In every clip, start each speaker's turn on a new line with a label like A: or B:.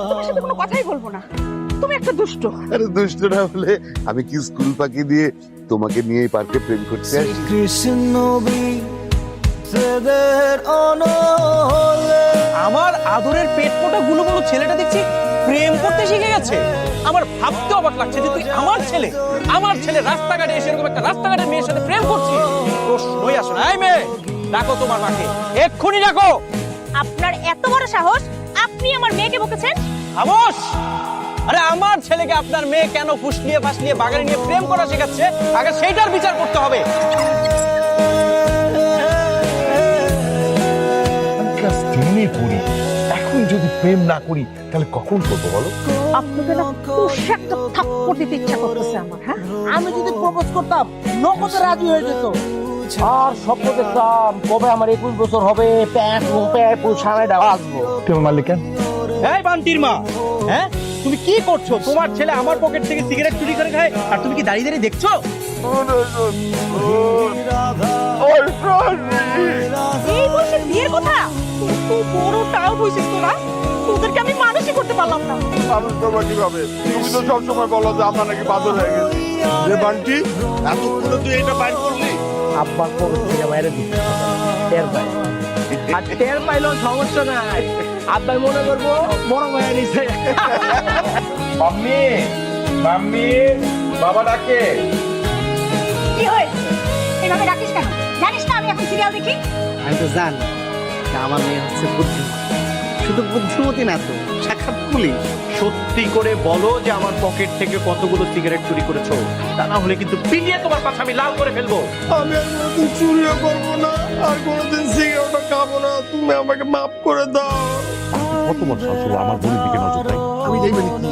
A: তোমার সাথে কোনো কথাই বলবো না, তুমি একটা দুষ্ট।
B: আরে দুষ্ট না হলে আমি কি স্কুল ফাঁকি দিয়ে তোমাকে নিয়ে এই পার্কে প্রেম করতে আসি?
C: আমার আদরের পেট ফোটা গুলো গুলো ছেলেটা দেখছি প্রেম করতে শিখে গেছে। আমার ভাবতে অবাক লাগছে যে তুই আমার ছেলে রাস্তাঘাটে এসে এরকম একটা রাস্তাঘাটের মেয়ের সাথে প্রেম করছিস। প্রশ্নই আসে না। এই মেয়ে, ডাকো তোমার মাকে, এক্ষুনি ডাকো।
A: আপনার এত বড় সাহস, আপনি আমার মেয়েকে বকেছেন?
C: খামোশ! আরে আমার ছেলেকে আপনার মেয়ে কেন ফুসলিয়ে ফাসলিয়ে বাগানে নিয়ে প্রেম করা শেখাচ্ছে, আগে সেইটার বিচার করতে হবে।
D: এখন যদি প্রেম না করি তাহলে কখন করবো বলো?
A: আপনাকে না কষে একটা থাপ্পড় দিতে ইচ্ছা করতেছে আমার। হ্যাঁ,
E: আমি যদি প্রপোজ করতাম নগদে রাজি হয়ে যেত। আর স্বপ্ন দেখতাম কবে আমার 21 বছর হবে, প্যান্ট সারাইটা আসবো।
D: তুমি মারলে কেন?
C: এই বান্টির মা, হ্যাঁ তুমি কি করছো? তোমার ছেলে আমার পকেট থেকে সিগারেট চুরি করে খায় আর তুমি কি দাঁড়িয়ে দাঁড়িয়ে দেখছো?
A: এই বলছে বিয়ের কথা? তুই বড় টাও হইছিস তোরা, তোদেরকে আমি মানুষই করতে পারলাম না।
D: মানুষ করবো কিভাবে? তুমি তো সবসময় বলো যে আমরা নাকি বাদর হয়ে গেছি। যে বান্টি এতক্ষণে তুই এটা বাইর করলি?
E: আব্বা কোন থেকে বাইরে দিতে টের পাই, আর টের পাইলেও সমস্যা নাই। আব্বাই মনে করবো বড় হয়ে নিছে।
D: মাম্মি, মাম্মি, বাবা ডাকে।
A: কি হয়েছে? এভাবে ডাকিস কেন? জানিস না আমি এখন সিরিয়াল দেখি?
E: আমি তো জানি যে আমার মেয়ে হচ্ছে বুদ্ধিমতী, শুধু বুদ্ধিমতী না তো সাক্ষাৎ পুলিশ।
C: সত্যি করে বলো যে আমার পকেট থেকে কতগুলো সিগারেট চুরি করেছো, তা না হলে কিন্তু পিটিয়ে তোমার পাছা আমি লাল করে ফেলবো।
D: আমি আর কোনোদিন চুরিও করবো না, আর কোনোদিন সিগারেটও খাবো না। তুমি আমাকে মাফ করে দাও। কত বড় সাহস আমার বোনের দিকে নজর দেয়?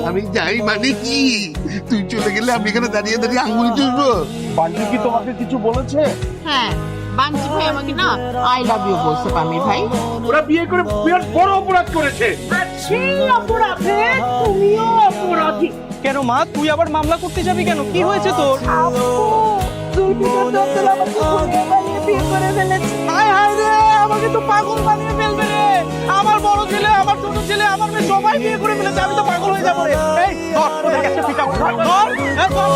B: আমি যাই মানে কি? তুই চলে গেলে আমি এখানে দাঁড়িয়ে দাঁড়িয়ে আঙুল চুষবো?
D: বান্টি কি তোমাকে কিছু বলেছে?
F: হ্যাঁ, বাঞ্চি ভাই আমাকে না আই লাভ ইউ বলছে পামির ভাই।
D: ওরা বিয়ে করে বিরাট বড় অপরাধ করেছে।
A: আর সেই অপরাধে তুমিও অপরাধী।
C: কেন মা, তুই আবার মামলা করতে যাবি কেন? কি হয়েছে তোর?
A: আপু, তুই তো আমাকে ভুলিয়ে বানিয়ে বিয়ে করে ফেলেছিস।
C: হায় হায় রে, আমাকে তো পাগল বানিয়ে ফেলবে রে। আমার বড় ছেলে, আমার ছোট ছেলে, আমার মেয়ে সবাই বিয়ে করে ফেলেছে। আমি তো পাগল হয়ে যাবো রে। এই ধর, ওদের কাছে পিটা ধর, ধর, এই ধর।